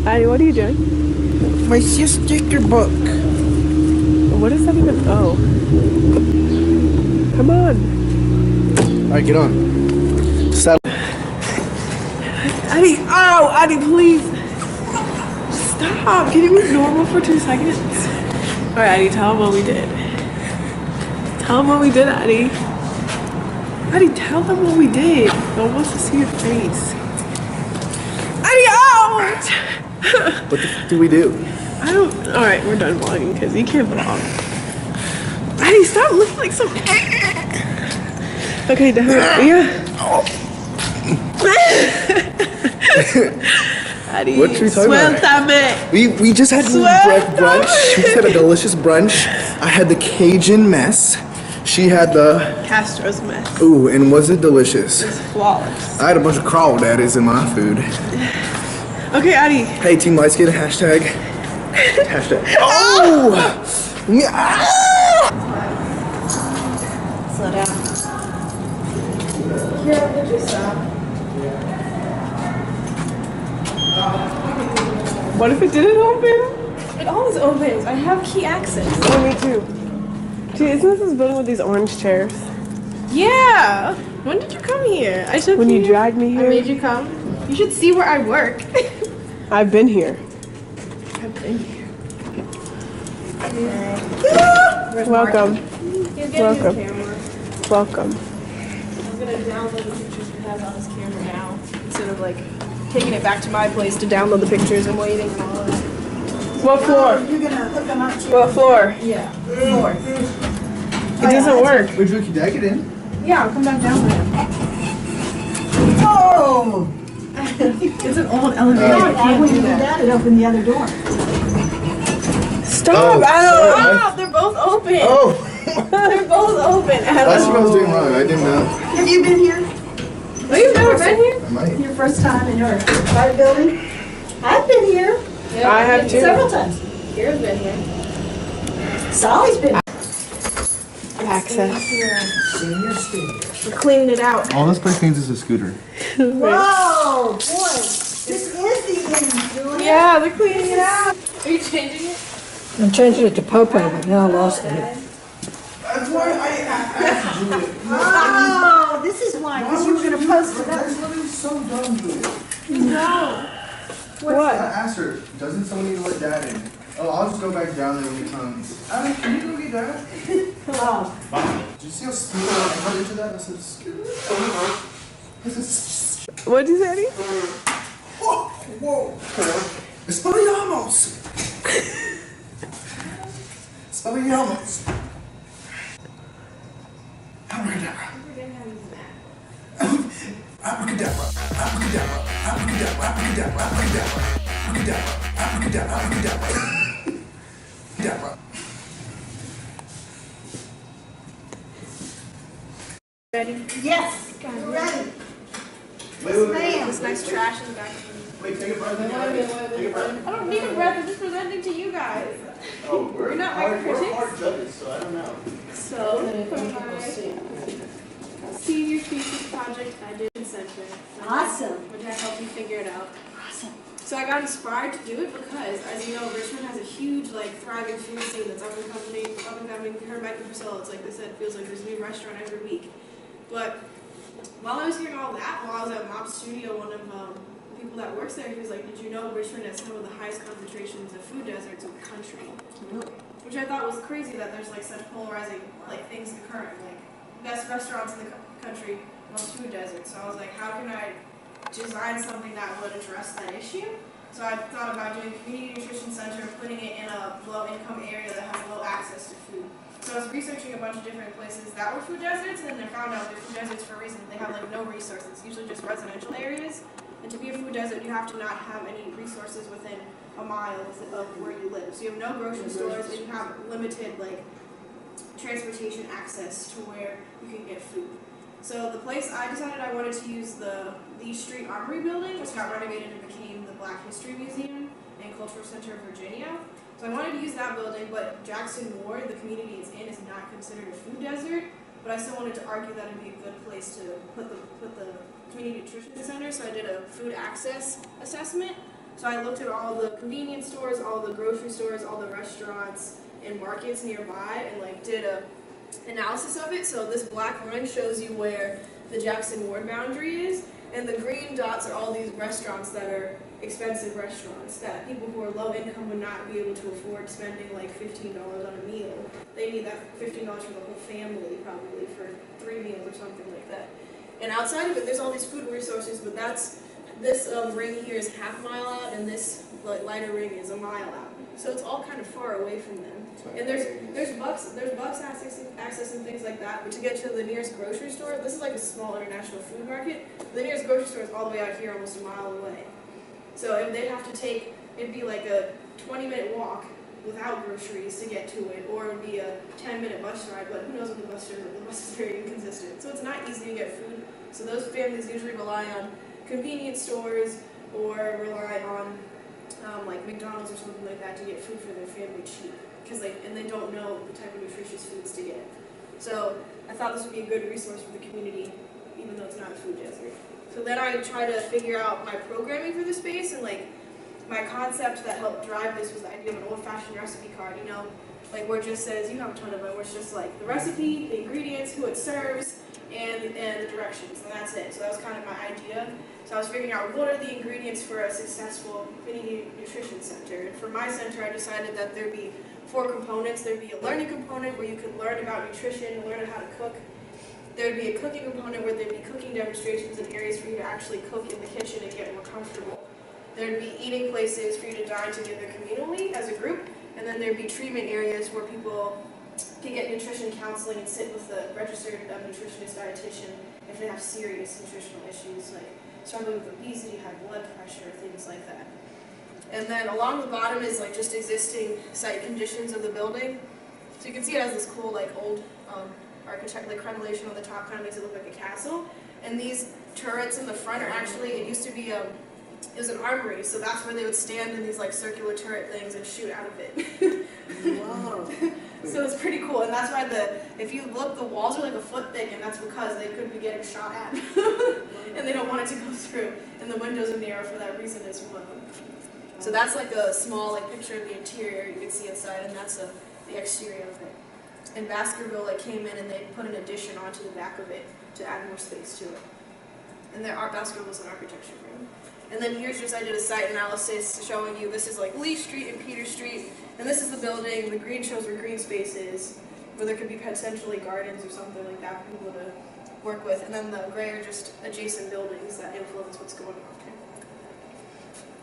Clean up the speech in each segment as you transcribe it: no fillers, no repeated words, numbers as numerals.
Addie, what are you doing? My sticker book. What is that even? Oh. Come on. Alright, get on. Stop. Addie, oh, Addie, please. Stop. Can you be normal for 2 seconds? Alright, Addie, tell them what we did. Tell them what we did, Addie. Addie, tell them what we did. No one wants to see your face. Addie, ouch! What the fuck did we do? I don't. Alright, we're done vlogging because you can't vlog. Addie, stop looking like some. Okay, yeah. Addie, What are we talking about? We just had brunch. She just had a delicious brunch. I had the Cajun mess. She had the Castro's mess. Ooh, and was it delicious? It was flawless. I had a bunch of crawdaddies in my food. Okay, Addie. Hey, Team Lightskin, hashtag. Oh! Slow down. Yeah, would you stop? What if it didn't open? It always opens. I have key access. Oh, me too. Gee, isn't this building with these orange chairs? Yeah. When did you come here? I took When you here. dragged me here? I made you come. You should see where I work. I've been here. I've been here. Welcome. Welcome. Welcome. I'm gonna download the pictures we have on this camera now instead of like taking it back to my place to download the pictures and waiting and all that. What floor? You're gonna hook them up to What floor? Yeah. Floor. It doesn't work. Wait, Drew, can I get in? Yeah, I'll come back down with it. Oh! It's an old elevator. Why would you do that? It opened the other door. Stop! Oh, they're both open. Oh! They're both open. That's what I was doing wrong. I didn't know. Have you been here? Oh, you've never been here? I might. Your first time in your private building? I've been here Yeah, I have too. several times. Kira's been here. Sally's been Access. Senior studio. We're cleaning it out. All this place needs is a scooter. Whoa, boy. This is the end. Yeah, they're cleaning it out. Are you changing it? I'm changing it to Popo, but now I lost it. That's why I asked you it. Oh, this is why, because you were going to post it up. That's literally so dumb, Julia. No. What? I asked her, doesn't someone need to let Dad in? Oh, I'll just go back down there when he comes. Adam, can you go get Dad? Oh, Did you see how stupid I cut into that? I said, scooter. What did you say, Eddie? Whoa, whoa. Expelliarmus. Expelliarmus. Abracadabra. Abracadabra. Abracadabra. Abracadabra. Abracadabra. Abracadabra. Abracadabra. Abracadabra. Abracadabra. Ready? yes, we're ready. Wait. This nice trash in the back. Wait, take a breath. Take a breath. I don't need a breath. I'm just presenting to you guys. Oh, You're not my we're critics. hard judges, so I don't know. So, for my senior thesis project, I did in Center. Awesome. Which I helped you figure it out. Awesome. So I got inspired to do it because, as you know, Richmond has a huge, thriving food scene that's up and coming. You heard Mike and Priscilla, it's like they said, it feels like there's a new restaurant every week. But while I was hearing all that, while I was at Mob's studio, one of the people that works there, he was like, did you know Richmond has some of the highest concentrations of food deserts in the country? Which I thought was crazy that there's such polarizing things occurring. Best restaurants in the country, most food deserts. So I was like, how can I design something that would address that issue? So I thought about doing a community nutrition center and putting it in a low-income area that has low access to food. So I was researching a bunch of different places that were food deserts, and then I found out they're food deserts for a reason. They have no resources, usually just residential areas. And to be a food desert, you have to not have any resources within a mile of where you live. So you have no grocery stores, and you have limited transportation access to where you can get food. So the place I decided I wanted to use the Street Armory building, which got renovated and became the Black History Museum and Cultural Center of Virginia. So I wanted to use that building, but Jackson Ward, the community it's in, is not considered a food desert. But I still wanted to argue that it'd be a good place to put the community nutrition center. So I did a food access assessment. So I looked at all the convenience stores, all the grocery stores, all the restaurants and markets nearby, and like did a analysis of it. So this black line shows you where the Jackson Ward boundary is, and the green dots are all these restaurants that are expensive restaurants that people who are low income would not be able to afford spending like $15 on a meal. They need that $15 for the whole family, probably for 3 meals or something like that. And outside of it, there's all these food resources, but this ring here is half mile out, and this lighter ring is a mile out. So it's all kind of far away from them. And there's bus access and things like that. But to get to the nearest grocery store, this is like a small international food market. The nearest grocery store is all the way out here, almost a mile away. So if they'd have to take, it'd be like a 20-minute walk without groceries to get to it, or it would be a 10-minute bus ride. But who knows what the bus is? The bus is very inconsistent. So it's not easy to get food. So those families usually rely on convenience stores or rely on like McDonald's or something like that to get food for their family cheap, because they don't know the type of nutritious foods to get. So I thought this would be a good resource for the community, even though it's not a food desert. So then I tried to figure out my programming for the space, and like my concept that helped drive this was the idea of an old-fashioned recipe card, you know, like where it just says, you have a ton of them, where it's just like the recipe, the ingredients, who it serves, and the directions, and that's it. So that was kind of my idea. So I was figuring out what are the ingredients for a successful community nutrition center. And for my center, I decided that there'd be 4 components. There'd be a learning component where you could learn about nutrition, learn how to cook. There'd be a cooking component where there'd be cooking demonstrations and areas for you to actually cook in the kitchen and get more comfortable. There'd be eating places for you to dine together communally as a group. And then there'd be treatment areas where people can get nutrition counseling and sit with a registered nutritionist dietitian if they have serious nutritional issues like struggling with obesity, high blood pressure, things like that. And then along the bottom is like just existing site conditions of the building. So you can see it has this cool like old architect, like crenellation on the top, kind of makes it look like a castle. And these turrets in the front are actually, it used to be it was an armory, so that's where they would stand in these like circular turret things and shoot out of it. Wow. So it's pretty cool, and that's why if you look, the walls are like a foot thick, and that's because they could be getting shot at, and they don't want it to go through. And the windows are narrow for that reason as well. So that's like a small like picture of the interior you can see inside, and that's the exterior of it. And Baskerville came in and they put an addition onto the back of it to add more space to it. And Baskerville was an architecture room. And then here's just, I did a site analysis showing you, this is like Lee Street and Peter Street, and this is the building. The green shows where green space is, where there could be potentially gardens or something like that for people to work with. And then the gray are just adjacent buildings that influence what's going on.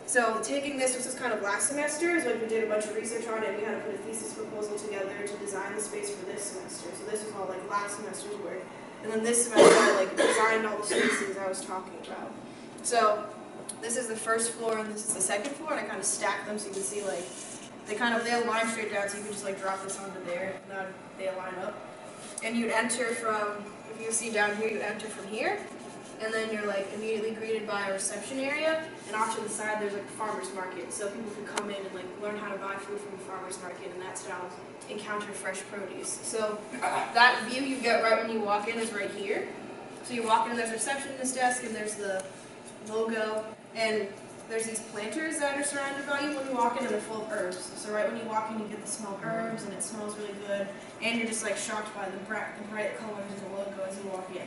So taking this was just kind of last semester, is when we did a bunch of research on it. We had to put a thesis proposal together to design the space for this semester. So this was all like last semester's work. And then this semester I designed all the spaces I was talking about. So this is the first floor and this is the second floor, and I kind of stacked them so you can see they align straight down, so you can just drop this onto there, and now they align up. And you'd enter from, if you see down here, you enter from here, and then you're immediately greeted by a reception area, and off to the side there's a farmer's market, so people can come in and learn how to buy food from the farmer's market, and that's how encounter fresh produce. So that view you get right when you walk in is right here. So you walk in, there's a receptionist desk, and there's the logo, and there's these planters that are surrounded by you when you walk in, and they're full of herbs. So right when you walk in, you get the smell of herbs, and it smells really good, and you're just shocked by the bright colors of the logo as you walk in.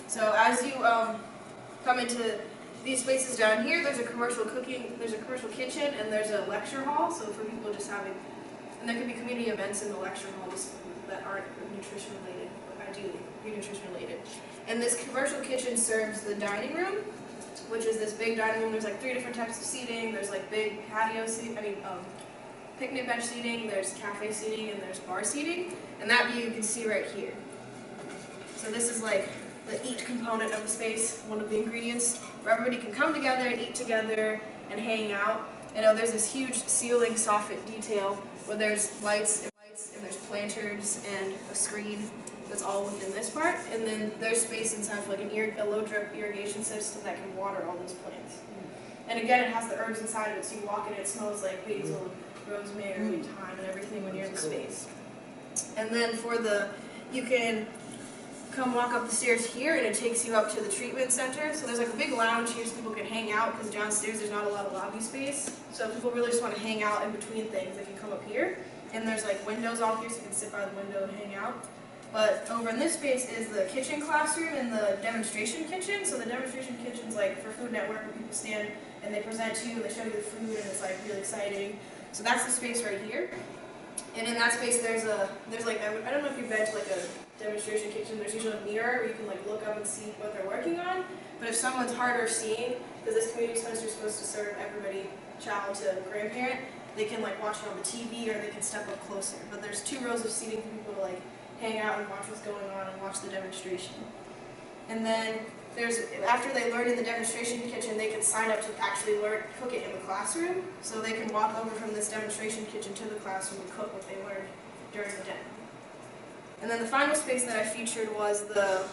So as you come into these spaces down here, there's a commercial kitchen, and there's a lecture hall, so for people just having, and there can be community events in the lecture hall that aren't nutrition related, but ideally be nutrition related. And this commercial kitchen serves the dining room, which is this big dining room. There's 3 different types of seating. There's big patio seating, picnic bench seating, there's cafe seating, and there's bar seating. And that view you can see right here. So this is the eat component of the space, one of the ingredients, where everybody can come together and eat together and hang out. There's this huge ceiling soffit detail where there's lights, and there's planters and a screen that's all within this part. And then there's space inside for a low drip irrigation system that can water all those plants. And again, it has the herbs inside of it, so you walk in, it smells like basil, rosemary, thyme, and everything when you're in the space. And then you can come walk up the stairs here, and it takes you up to the treatment center. So there's like a big lounge here so people can hang out, because downstairs there's not a lot of lobby space. So if people really just want to hang out in between things, they can come up here. And there's like windows all here, so you can sit by the window and hang out. But over in this space is the kitchen classroom and the demonstration kitchen. So the demonstration kitchen's like for Food Network, where people stand and they present to you and they show you the food, and it's like really exciting. So that's the space right here. And in that space there's like, I don't know if you've been to like a demonstration kitchen, there's usually a mirror where you can like look up and see what they're working on. But if someone's harder of seeing, because this community center is supposed to serve everybody, child to grandparent, they can like watch it on the TV, or they can step up closer. But there's 2 rows of seating for people to like hang out and watch what's going on and watch the demonstration. And then after they learn in the demonstration kitchen, they can sign up to actually cook it in the classroom. So they can walk over from this demonstration kitchen to the classroom and cook what they learned during the demo. And then the final space that I featured was the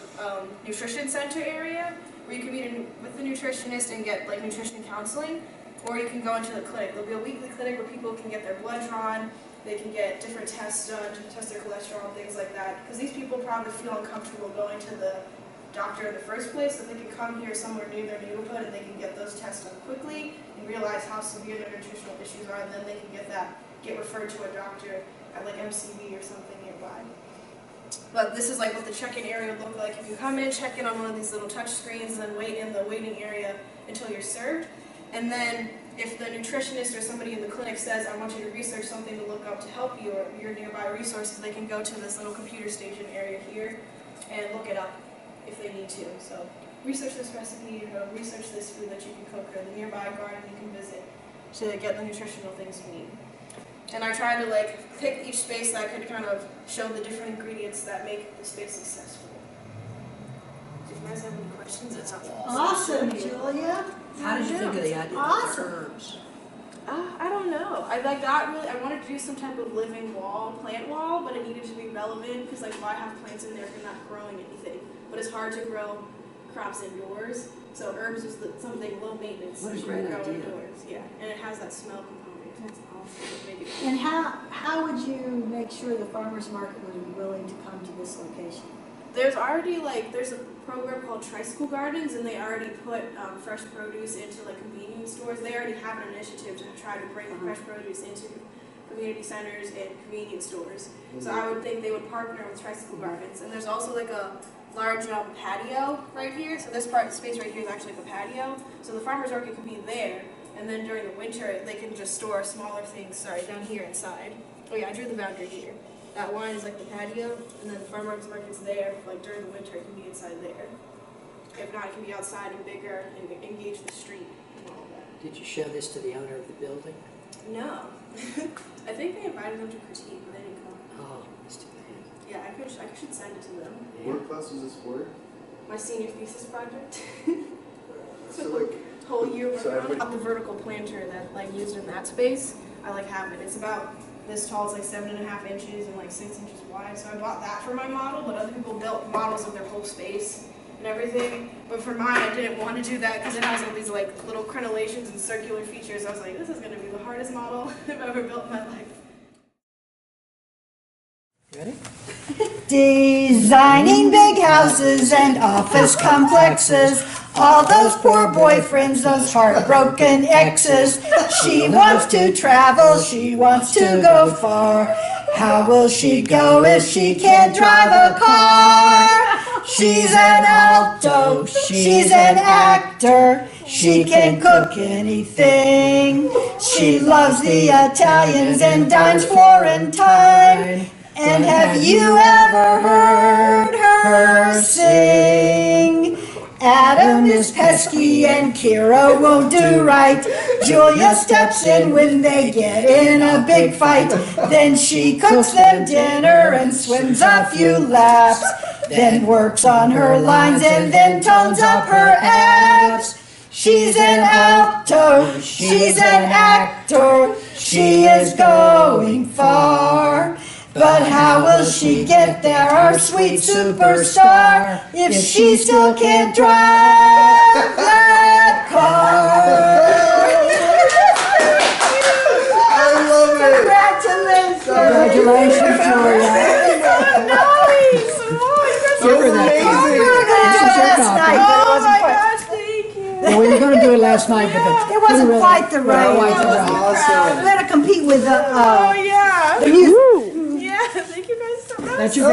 nutrition center area, where you can meet with the nutritionist and get like nutrition counseling, or you can go into the clinic. There'll be a weekly clinic where people can get their blood drawn, they can get different tests done to test their cholesterol and things like that. Because these people probably feel uncomfortable going to the doctor in the first place, so they can come here somewhere near their neighborhood and they can get those tests done quickly and realize how severe their nutritional issues are, and then they can get referred to a doctor at like MCV or something nearby. But this is like what the check-in area would look like. If you come in, check in on one of these little touch screens, and then wait in the waiting area until you're served. And then if the nutritionist or somebody in the clinic says, I want you to research something to look up to help you, or your nearby resources, they can go to this little computer station area here and look it up if they need to. So research this recipe, or research this food that you can cook, or the nearby garden you can visit to get the nutritional things you need. And I tried to like pick each space that I could kind of show the different ingredients that make the space successful. Do you guys have any questions? It's Awesome, Julia. How did you think of the idea of the herbs? I don't know. I wanted to do some type of living plant wall, but it needed to be relevant, because like why have plants in there if you're not growing anything? But it's hard to grow crops indoors, so herbs is something low maintenance. What a you great can grow idea. Indoors. Yeah, and it has that smell component. That's awesome. Make it And how would you make sure the farmer's market would be willing to come to this location? There's already there's a program called Tricycle Gardens, and they already put fresh produce into like convenience stores. They already have an initiative to try to bring fresh produce into community centers and convenience stores. So I would think they would partner with Tricycle Gardens. And there's also like a large patio right here. So this space right here is actually like a patio. So the farmer's market can be there, and then during the winter they can just store smaller things, down here inside. Oh yeah, I drew the boundary here. That line is like the patio, and then the farmer's market's there. Like during the winter, it can be inside there. If not, it can be outside and bigger and engage the street and all that. Did you show this to the owner of the building? No. I think they invited them to critique, but they didn't come. Oh, that's too bad. Yeah, I should send it to them. What class was this for? My senior thesis project. So like, Whole year So working on the vertical planter that used in that space. I have it. It's about this tall. It's like 7.5 inches and like 6 inches wide. So I bought that for my model, but other people built models of their whole space and everything. But for mine, I didn't want to do that because it has all these like little crenellations and circular features. I was like, this is going to be the hardest model I've ever built in my life. Ready? Designing big houses and office complexes. All those poor boyfriends, those heartbroken exes. She wants to travel, she wants to go far. How will she go if she can't drive a car? She's an alto, she's an actor. She can cook anything. She loves the Italians and dines Florentine. And have you ever heard her sing? Adam is pesky and Kira won't do right. Julia steps in when they get in a big fight. Then she cooks them dinner and swims a few laps. Then works on her lines and then tones up her abs. She's an alto, she's an actor. She is going far. But how will she get there, our sweet superstar, if she still can't drive that car? I love it. Congratulations, Julia. Nice! Oh, you guys That was amazing. last night, but it wasn't quite the right. Awesome. We had to compete with Oh yeah. the music. Yeah. Thank you guys so much. That you guys